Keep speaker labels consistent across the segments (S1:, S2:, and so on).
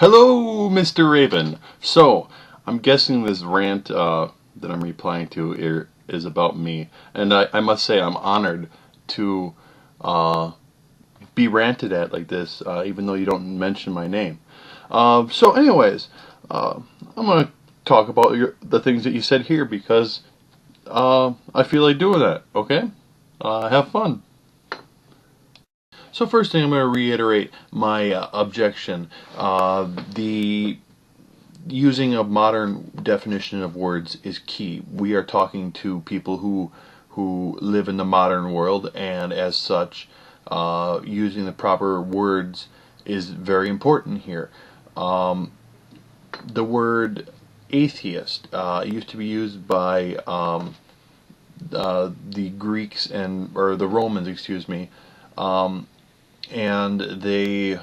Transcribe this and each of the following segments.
S1: Hello, Mr. Raven. So, I'm guessing this rant that I'm replying to is about me, and I must say I'm honored to uh, be ranted at like this, even though you don't mention my name. Anyways, I'm gonna talk about the things that you said here because I feel like doing that. Okay, have fun. So first thing, I'm going to reiterate my objection. The using a modern definition of words is key. We are talking to people who live in the modern world, and as such, using the proper words is very important here. The word atheist used to be used by the Greeks or the Romans, excuse me, and they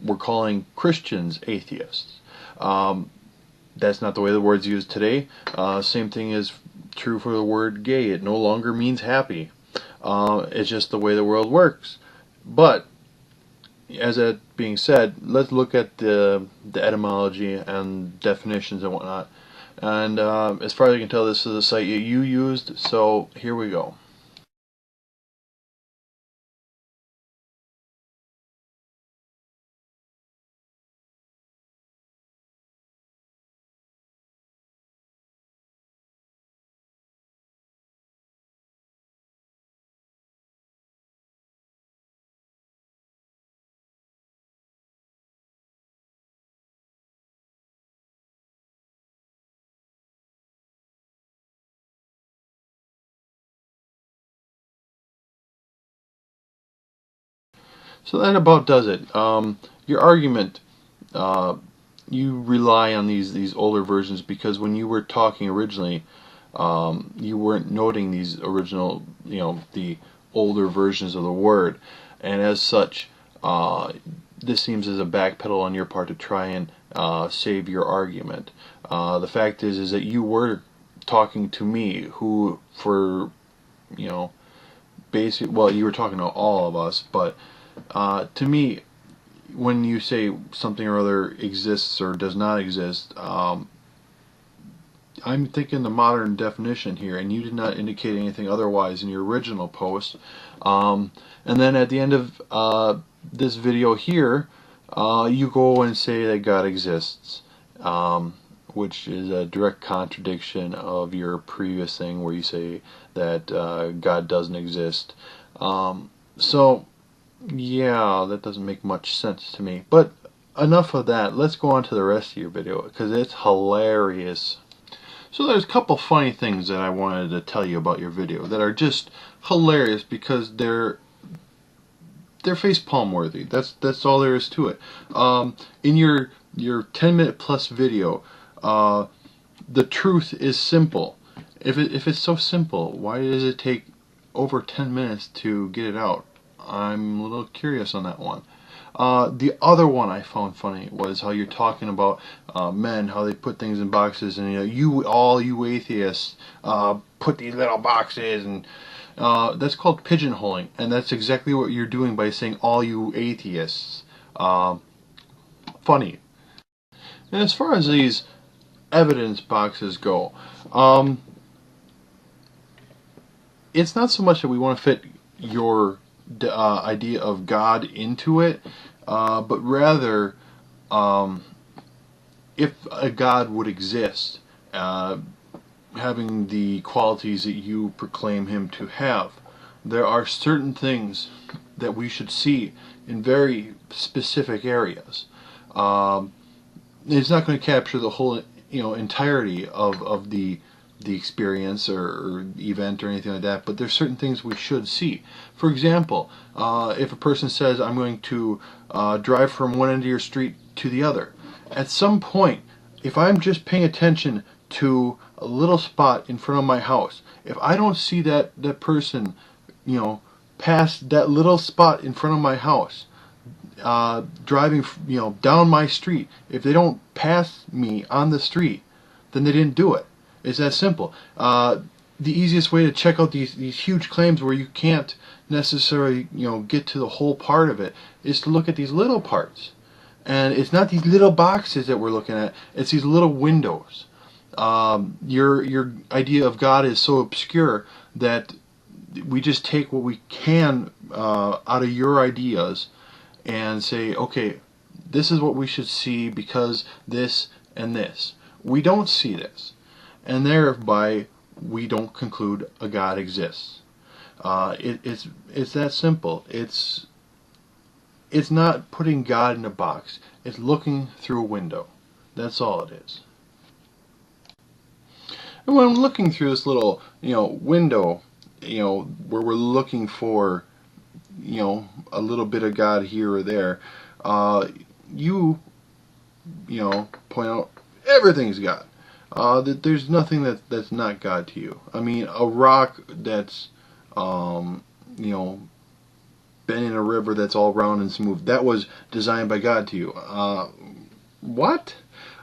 S1: were calling Christians atheists. That's not the way the word's used today. Same thing is true for the word gay. It no longer means happy. It's just the way the world works. But, as that being said, let's look at the etymology and definitions and whatnot. And as far as I can tell, this is a site you used, so here we go. So that about does it. Your argument, you rely on these older versions because when you were talking originally, you weren't noting these original, the older versions of the word, and as such, this seems as a backpedal on your part to try and save your argument. The fact is that you were talking to me, who for well, you were talking to all of us, but to me, when you say something or other exists or does not exist, I'm thinking the modern definition here, and you did not indicate anything otherwise in your original post. And then at the end of this video here, you go and say that God exists, which is a direct contradiction of your previous thing where you say that God doesn't exist. Yeah, that doesn't make much sense to me. But enough of that. Let's go on to the rest of your video because it's hilarious. So there's a couple funny things that I wanted to tell you about your video that are just hilarious because they're facepalm worthy. That's all there is to it. In your 10-minute plus video, the truth is simple. If it's so simple, why does it take over 10 minutes to get it out? I'm a little curious on that one. The other one I found funny was how you're talking about men, how they put things in boxes, and you atheists put these little boxes, and that's called pigeonholing, and that's exactly what you're doing by saying all you atheists. Funny. And as far as these evidence boxes go, it's not so much that we want to fit your idea of God into it, but rather if a God would exist, having the qualities that you proclaim him to have, there are certain things that we should see in very specific areas. It's not going to capture the whole entirety of the experience or event or anything like that, but there's certain things we should see. For example, if a person says, I'm going to drive from one end of your street to the other, at some point, if I'm just paying attention to a little spot in front of my house, if I don't see that person, past that little spot in front of my house, driving, down my street, if they don't pass me on the street, then they didn't do it. It's that simple. The easiest way to check out these huge claims where you can't necessarily get to the whole part of it is to look at these little parts. And it's not these little boxes that we're looking at, it's these little windows. Your idea of God is so obscure that we just take what we can out of your ideas and say, okay, this is what we should see because this and this. We don't see this, and thereby we don't conclude a God exists. It's that simple. It's not putting God in a box. It's looking through a window. That's all it is. And when I'm looking through this little, window, where we're looking for, a little bit of God here or there, you point out everything's God. That there's nothing that's not God to you. I mean, a rock that's, been in a river that's all round and smooth, that was designed by God to you. What?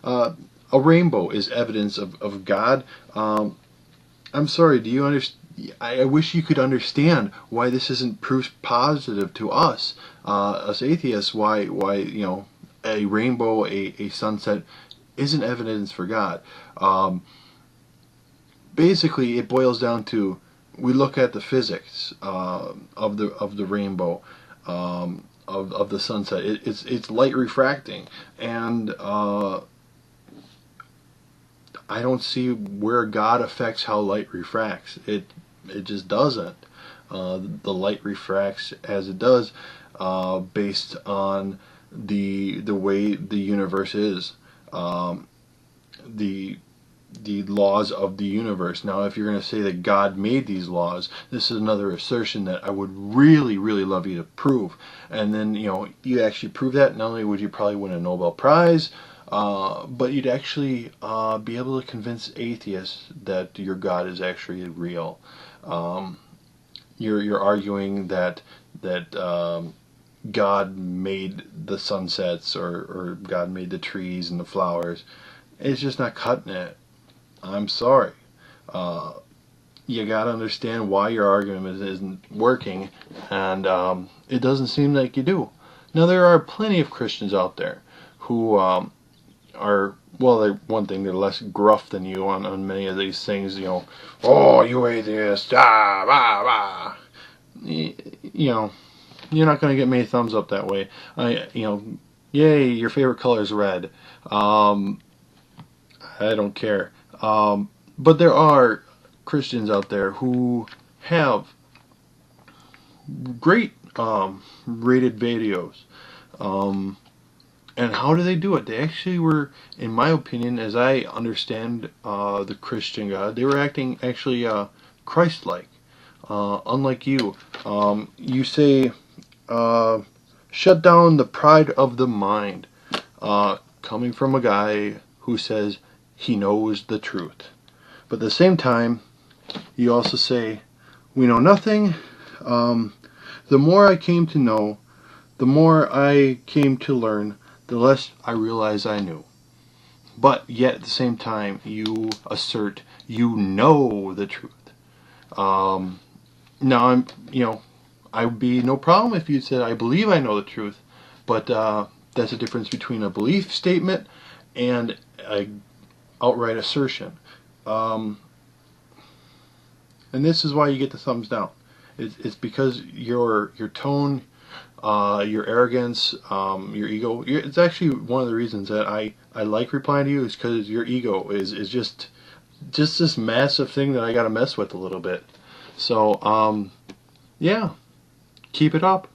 S1: A rainbow is evidence of God. I'm sorry, do you understand? I wish you could understand why this isn't proof positive to us, us atheists, why a rainbow, a sunset isn't evidence for God. Basically, it boils down to, we look at the physics of the rainbow, of the sunset. It's light refracting, and I don't see where God affects how light refracts. It just doesn't. The light refracts as it does, based on the way the universe is, the laws of the universe. Now, if you're going to say that God made these laws, this is another assertion that I would really, really love you to prove. And then, you actually prove that, not only would you probably win a Nobel Prize, but you'd actually be able to convince atheists that your God is actually real. You're arguing that God made the sunsets, or God made the trees and the flowers. It's just not cutting it. I'm sorry. You gotta understand why your argument isn't working, and it doesn't seem like you do. Now, there are plenty of Christians out there who are, well, one thing, they're less gruff than you on many of these things. Oh, you atheist, rah. You're not going to get many thumbs up that way. Yay, your favorite color is red. I don't care. But there are Christians out there who have great rated videos. And how do they do it? They actually were, in my opinion, as I understand the Christian God, they were acting actually Christ-like. Unlike you. You say, shut down the pride of the mind. Coming from a guy who says he knows the truth. But at the same time, you also say, we know nothing. The more I came to know, the more I came to learn, the less I realized I knew. But yet at the same time, you assert you know the truth. Now, I would be no problem if you said I believe I know the truth, but that's the difference between a belief statement and a outright assertion. And this is why you get the thumbs down. It's because your tone, your arrogance, your ego. It's actually one of the reasons that I like replying to you, is because your ego is just this massive thing that I got to mess with a little bit. So, yeah, keep it up.